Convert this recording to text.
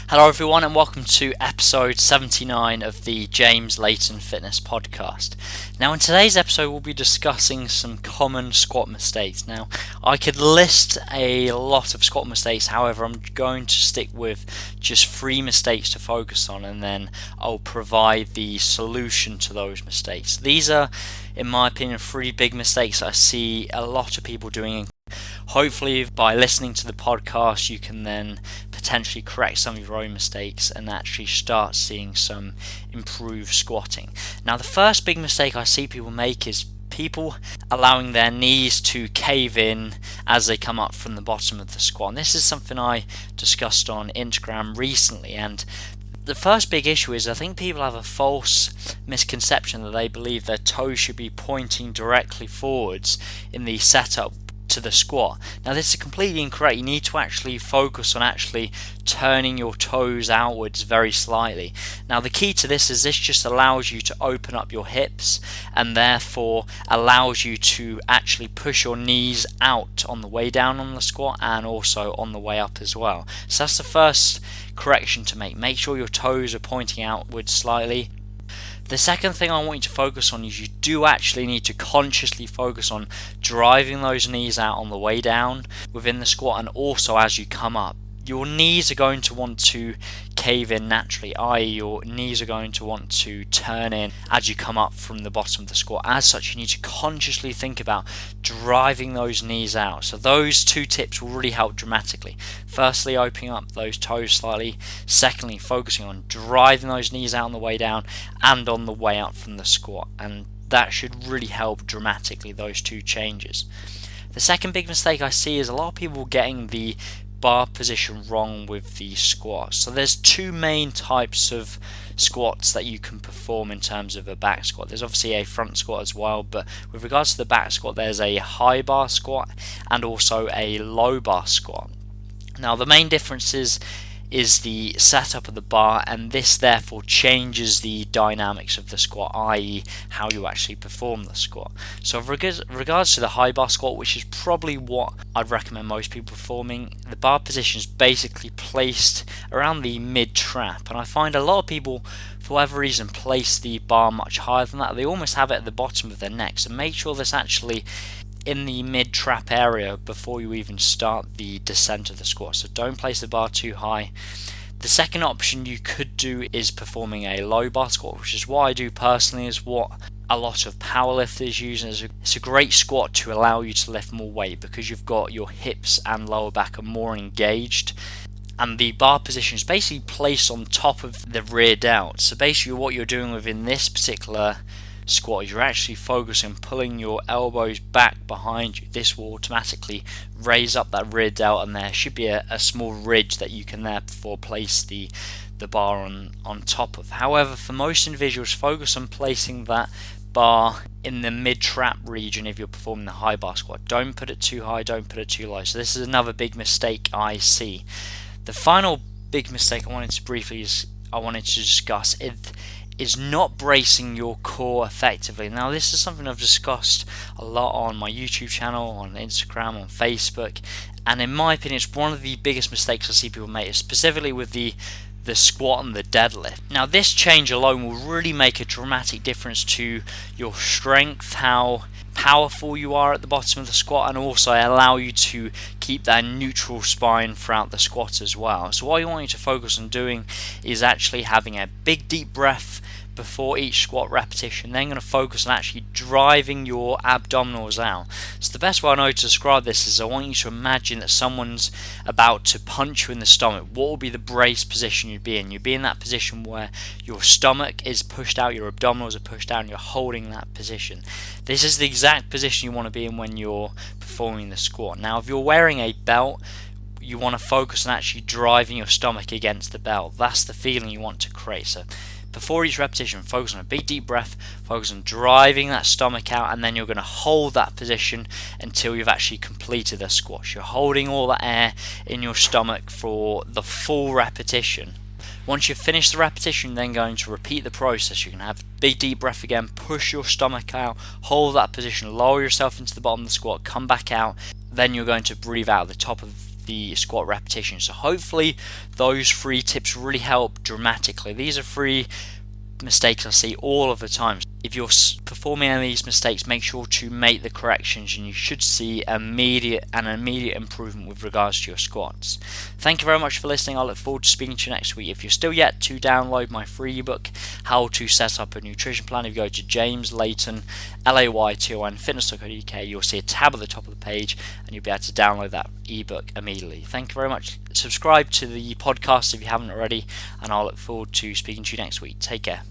Hello everyone and welcome to episode 79 of the James Layton Fitness Podcast. Now in today's episode we'll be discussing some common squat mistakes. Now I could list a lot of squat mistakes, however I'm going to stick with just 3 mistakes to focus on, and then I'll provide the solution to those mistakes. These are, in my opinion, 3 big mistakes I see a lot of people doing. Hopefully by listening to the podcast you can then potentially correct some of your own mistakes and actually start seeing some improved squatting. Now the first big mistake I see people make is people allowing their knees to cave in as they come up from the bottom of the squat. And this is something I discussed on Instagram recently, and the first big issue is I think people have a false misconception that they believe their toes should be pointing directly forwards in the setup to the squat. Now this is completely incorrect. You need to actually focus on actually turning your toes outwards very slightly. Now the key to this is this just allows you to open up your hips and therefore allows you to actually push your knees out on the way down on the squat and also on the way up as well. So that's the first correction to make. Make sure your toes are pointing outwards slightly. The second thing I want you to focus on is you do actually need to consciously focus on driving those knees out on the way down within the squat and also as you come up. Your knees are going to want to cave in naturally, i.e. your knees are going to want to turn in as you come up from the bottom of the squat. As such, you need to consciously think about driving those knees out. So those 2 tips will really help dramatically. Firstly, opening up those toes slightly. Secondly, focusing on driving those knees out on the way down and on the way up from the squat. And that should really help dramatically, those 2 changes. The second big mistake I see is a lot of people getting the bar position wrong with the squat. So there's 2 main types of squats that you can perform in terms of a back squat. There's obviously a front squat as well, but with regards to the back squat there's a high bar squat and also a low bar squat. Now the main difference is the setup of the bar, and this therefore changes the dynamics of the squat, i.e. how you actually perform the squat. So with regards to the high bar squat, which is probably what I'd recommend most people performing, the bar position is basically placed around the mid trap, and I find a lot of people for whatever reason place the bar much higher than that. They almost have it at the bottom of their neck, so make sure this actually in the mid trap area before you even start the descent of the squat. So don't place the bar too high. The second option you could do is performing a low bar squat, which is what I do personally, is what a lot of powerlifters use. It's a great squat to allow you to lift more weight because you've got your hips and lower back are more engaged, and the bar position is basically placed on top of the rear delt. So basically what you're doing within this particular squat is you're actually focusing on pulling your elbows back behind you. This will automatically raise up that rear delt, and there should be a small ridge that you can therefore place the bar on top of. However, for most individuals, focus on placing that bar in the mid trap region if you're performing the high bar squat. Don't put it too high, don't put it too low. So this is another big mistake I see. The final big mistake I wanted to discuss is not bracing your core effectively. Now this is something I've discussed a lot on my YouTube channel, on Instagram, on Facebook, and in my opinion it's one of the biggest mistakes I see people make, specifically with the squat and the deadlift. Now this change alone will really make a dramatic difference to your strength, how powerful you are at the bottom of the squat, and also allow you to keep that neutral spine throughout the squat as well. So what I want you to focus on doing is actually having a big deep breath before each squat repetition, then going to focus on actually driving your abdominals out. So the best way I know to describe this is I want you to imagine that someone's about to punch you in the stomach. What will be the brace position you'd be in? You'd be in that position where your stomach is pushed out, your abdominals are pushed out, and you're holding that position. This is the exact position you want to be in when you're performing the squat. Now if you're wearing a belt, you want to focus on actually driving your stomach against the belt. That's the feeling you want to create. So before each repetition, focus on a big deep breath, focus on driving that stomach out, and then you're going to hold that position until you've actually completed the squat. You're holding all that air in your stomach for the full repetition. Once you've finished the repetition, you're then going to repeat the process. You can have a big deep breath again, push your stomach out, hold that position, lower yourself into the bottom of the squat, come back out, then you're going to breathe out the top of the squat repetition. So hopefully those 3 tips really help dramatically. These are 3 mistakes I see all of the time. If you're performing any of these mistakes, make sure to make the corrections, and you should see immediate improvement with regards to your squats. Thank you very much for listening. I look forward to speaking to you next week. If you're still yet to download my free ebook, How to Set Up a Nutrition Plan, if you go to James Layton, Layton fitness.co.uk, you'll see a tab at the top of the page, and you'll be able to download that ebook immediately. Thank you very much. Subscribe to the podcast if you haven't already, and I'll look forward to speaking to you next week. Take care.